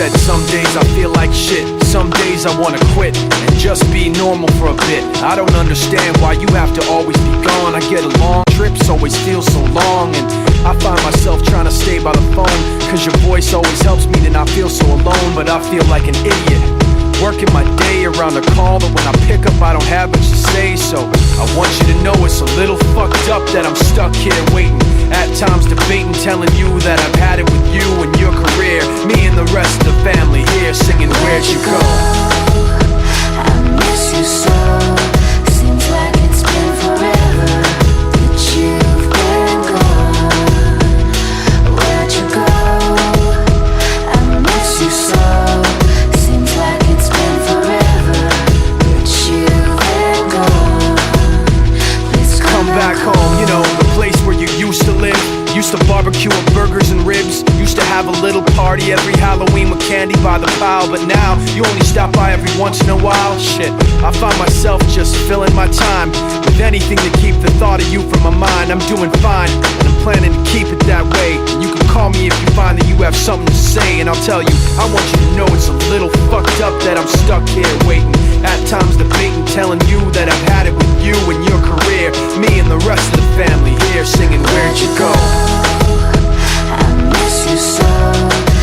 said some days I feel like shit, some days I wanna quit and just be normal for a bit. I don't understand why you have to always be gone. I get along, trips always feel so long, and I find myself trying to stay by the phone, cause your voice always helps me to not feel so alone. But I feel like an idiot, working my day around a call that when I pick up I don't have much to say. So I want you to know it's a little fucked up that I'm stuck here waiting, at times debating, telling you that I've had it with you and your career, me and the rest of the family here singing Where'd You Go? I miss you so. Seems like it's been forever that you've been gone. Where'd you go? I miss you so. Seems like it's been forever that you've been gone. Please Come back home, you know, the place where you used to live. Used to barbecue with burgers and ribs. Used to have a little party every Halloween with candy by the pile. But now, you only stop by every once in a while. Shit, I find myself just filling my time with anything to keep the thought of you from my mind. I'm doing fine, and I'm planning to keep it that way. And you can call me if you find that you have something to say, and I'll tell you, I want you to know it's a little fucked up that I'm stuck here waiting, at times debating, telling you that I've had it with you and your career, me and the rest of the family here singing Where'd You Go? I miss you so.